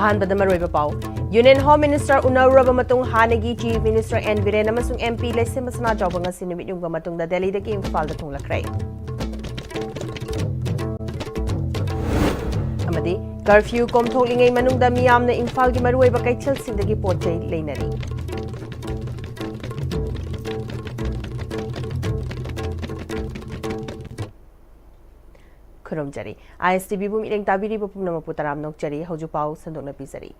ꯑꯍꯥꯟꯕꯗ ꯃꯔꯨꯑꯣꯏꯕ ꯄꯥꯎ ꯌꯨꯅꯤꯌꯟ ꯍꯣꯝ ꯃꯤꯅꯤꯁꯇꯔ ꯎꯅꯔꯨꯔꯕ ꯃꯇꯨꯡ ꯍꯥꯟꯅꯒꯤ ꯆꯤꯐ ꯃꯤꯅꯤꯁꯇꯔ ꯑꯦꯟ ꯕꯤꯔꯦꯟ ꯑꯃꯁꯨꯡ MP ꯂꯩꯁꯦꯝꯕ ꯁꯅꯥꯖꯥꯎꯕ ꯉꯁꯤ ꯅꯨꯃꯤꯠ ꯌꯨꯡꯕ ꯃꯇꯨꯡꯗ ꯗꯦꯜꯂꯤꯗꯒꯤ ꯏꯝꯐꯥꯜꯗ ꯊꯨꯡꯂꯈ꯭ꯔꯦ ꯑꯃꯗꯤ ꯀꯔꯐ꯭ꯌꯨ ꯀꯣꯝꯊꯣꯛꯂꯤꯉꯩ ꯃꯅꯨꯡꯗ ꯃꯤꯌꯥꯝꯅ ꯏꯝꯐꯥꯜꯒꯤ ꯃꯔꯨꯑꯣꯏꯕ ꯀꯩꯊꯦꯜꯁꯤꯡꯗꯒꯤ ꯄꯣꯠꯆꯩ ꯂꯩꯅꯔꯤ खुरमजरी ISTV बु मिरेंग ताबिरी बु पुनमपु तराम नोकचरी हौजु पाउ संदोकना पिजरी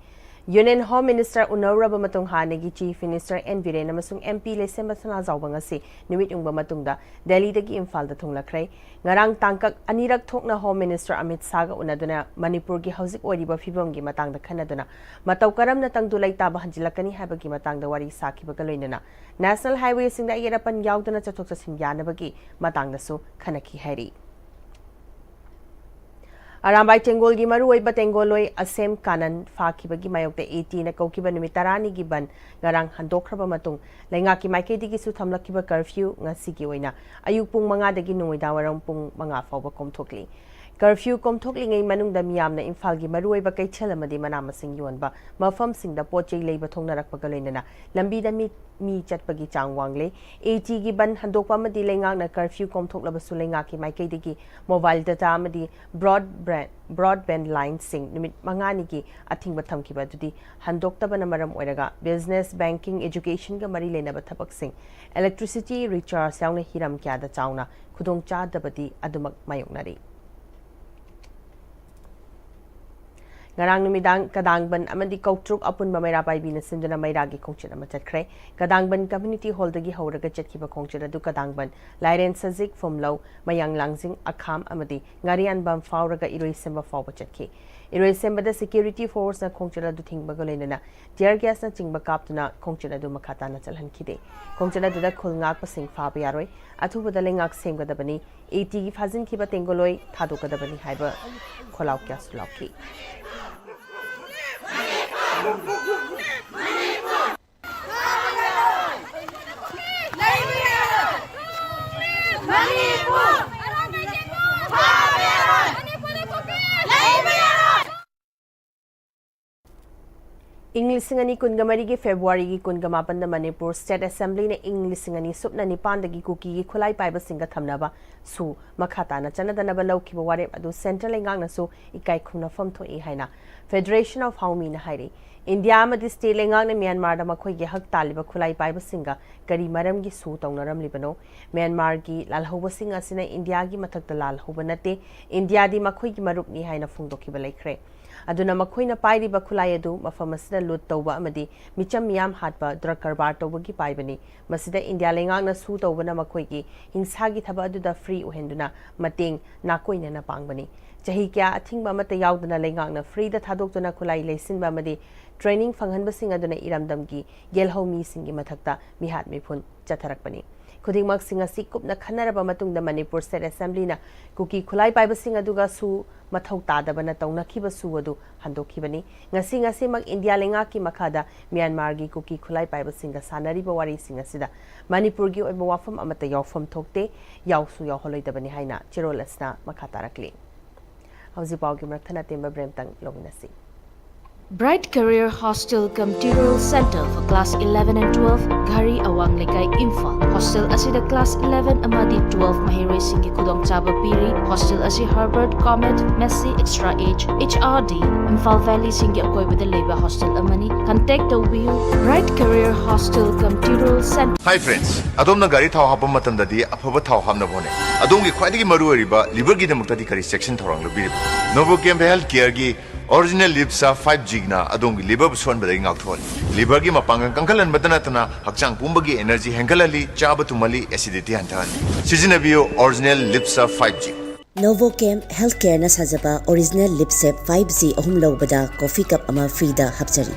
यूनियन होम मिनिस्टर उनरब मतुंग हानेगी चीफ मिनिस्टर एन बिरेन अमसुंग MP लेसेम सना जावबंग असि निमिट उंगबा मतुंगदा दिल्ली दगी इम्फाल दा थुंगलखरै ngarang tangkak anirak thokna home minister Amit Saga unaduna Manipur gi hauzik oriba fibam gi matangda khanaduna matau karamna tangdu laita ba hanjilakani habagi matangda wari sakiba galoinana national highway singda yerapan yauduna chathok chasin yanabagi matangda su khanaki hairi Arambai Tengol gi maru oiba Tengoloi asem kanan fakibagi mayokte 80 na kaukiba numit 10 gi ban ngarang handokraba matung lainga ki maikedi gi su thamlakiba curfew ngasi gi oina ayuk pung 5 dagi noida warang pung 5 fawba komthokli curfew komthokli ngai manungda miyamna imphal gi maru oiba kaichel amadi manama sing yonba mafam singda pochei leiba thongnarakpa galoinana lambi da mi chatpagi chang wangle 80 gi ban handokpa amadi lainga na curfew komthoklaba su lainga ki maikedi gi mobile data amadi broadband line sing numit 5 ni gi athingba thamkiba dudi handokta na maram oiraga business banking education ga mari lenaba thapak sing electricity recharge yauna hiram kya da chauna khudong cha dabadi adumak mayoknari ngarang numidang kadangban amadi kautruk apun mamayra paibi na sinduna mayragi khongchit ama chatkre kadangban community hall dagi horaga chatkiba khongchit adu kadangban lairen sazik fomlau mayang langjing akham amadi ngarian bam fauraga iroi semba fawba chatki iroi semba da security force na khongchit adu thingba golena tear gas na chingba kaptuna khongchit adu makhata na chalhankide khongchit adu da khulngak pasing faba yaroi athuba da lengak semgadabani 80 gi phajin kiba tengoloi thadokadabani haiba kholaw kya sulawki English singani kungamari gi February gi kungamapan da Manipur State Assembly na English singani supna nipan da gi kuki gi khulai paiba singa thamnaba su makhata na chanadana ba laukiba warep adu central engang na su ikai khuna fam thoi haina Federation of Haumi na hairi India ma di state engang na Myanmar da makhoi gi hak taliba khulai paiba singa kari maram gi su tongnaram libano Myanmar gi lalhoba singa sina India gi mathak da lalhoba nate India di makhoi gi marup ni haina phungdokiba laikre aduna makhoina pairiba khulai adu mafam asida lut tawba amadi micham miyam hatba drug karbar tawba gi paibani masida India lengang na su tawba na makhoi gi hingsa gi thaba adu da free ohenduna mateng nakoina na pangbani chahi kya athingba mata yauduna lengang na free da thadokduna khulai leisinba amadi training fanghanba sing aduna iramdam gi gelhomi singi mathakta mihat mifun chatharakpani khudingmak singa sikupna khanaraba matungda Manipur State Assembly na kuki khulai paiba singa duga su mathau tadabana taunakhiba su adu handokhibani ngasi mak India lenga ki makhada Myanmar gi kuki khulai paiba singa sanariba wari singa sida Manipur gi oiba wafam amata yawfam thokte yawsu yawholoidabani haina chirolasna makhatarakli hauji pawgi marathana temba bremtang lominasi Bright Career Hostel cum Tutorial Center for Class 11 and 12, Gari Awang Lekai Imphal. Hostel asida Class 11 amadi 12 mahiroi singi kudong chaba piri. Hostel asi Harvard, Comet, Messi, Extra Age, HRD, Imphal Valley singi akoy with the labor hostel amani. Contact the wheel. Bright Career Hostel cum Tutorial Center. Hi friends, adom na gari thau hapam matam dadi afaba thau hamna bone. Adom gi khwaidagi maru oriba liver gi demukta di kari section thorang lo biri. Novo Camp Health Care gi Original Lipsa 5G na adong liver busuan badai ngak thol. Liver gi mapangang kangkalan badana tana hakchang pumbagi energy hengalali chaba tumali acidity hantan. Sizinabiyo Original Lipsa 5G. Novocam Healthcare na sajaba Original Lipsep 5G ahum lawbada coffee cup ama free da hapchari.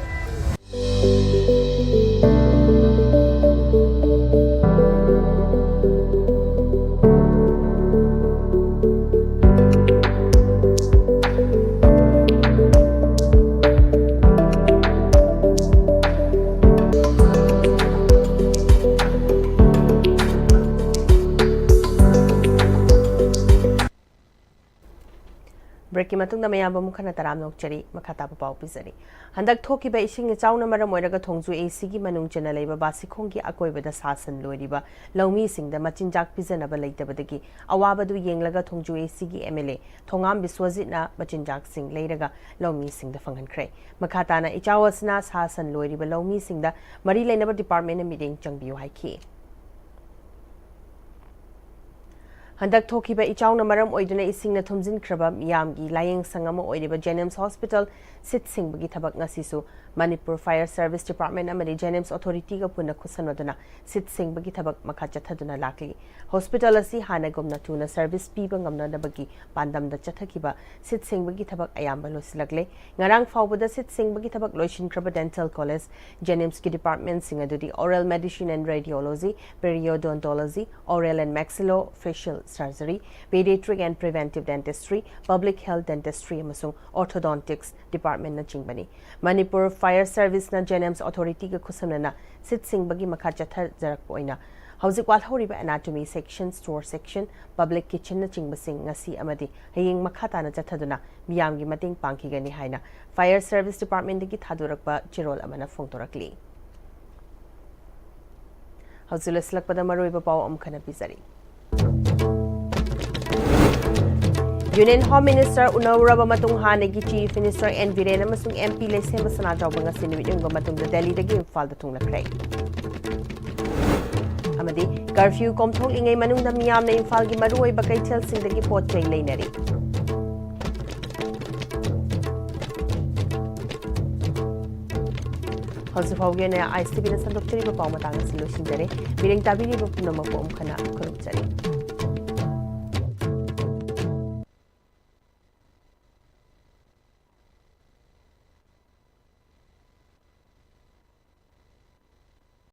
Break की मतुंग मयाम मुखना तराम नोकचरी मखाता पाव पिजरी हंदक थोकिबा इसिंग चाउना मरम ओइरगा थोंजु AC की मनुंग चना लेबा बासिखोंग की अकोइबदा सासन लोरिबा लौमी सिंगदा मचिनजाक पिजनबा लेतबदगी अवाबदु येंगलगा थोंजु AC की MLA Thongam बिस्वजितना मचिनजाक सिंग लेरगा लौमी सिंगदा फंगनख्रे मखाताना इचावसना सासन लोरिबा लौमी सिंगदा मरी लेनबा डिपार्टमेंट मीटिंग चंगबियो हाइखी हंदक थोकिबा इचाउना मरम ओइदुना इसिंगना थुमजिनख्रबा मियामगी लायेंग संगमा ओइरिबा जेनेम्स हॉस्पिटल सिट सिंगबगी थबक ngasisu Manipur Fire Service Department amadi Jenems Authority ga punna khusanwaduna sit singbagi thabak makha chathaduna lakli hospital asi hana gomna tuna service piba ngamna dabagi pandam da chathakiba sit singbagi thabak ayamba losilagle ngarang fawbada sit singbagi thabak loishin kraba dental college Jenems ki department singadudi oral medicine and radiology periodontology oral and maxillofacial surgery pediatric and preventive dentistry public health dentistry amasung orthodontics department na chingbani Manipur Fire Service na Jenems Authority ga khusamna sit singbagi makha chathar jarak poina hauzik wal horiba anatomy section store section public kitchen na chingbasing ngasi amadi hayeng makha ta na chathaduna miyam gi mating pangki gani haina Fire Service Department gi thadurakba chirol amana phongtorakli hauzileslak pada maroiba paw amkhana bizari Union Home Minister Unauraba matung hanagi Chief Minister N Viren amasung MP Lesem Basana Jawba nga sinibit yung matung da Delhi dagi Imphal da tung lakray. Amadi curfew komthong ingay manung da miyam na Imphal gi maruoy bakay tel sing dagi pot chay laynari. Hausifaw na Istv na sandok chari pa pao matanga silusin dare. Biring tabi ni bapunamang po umkana kuruk chari.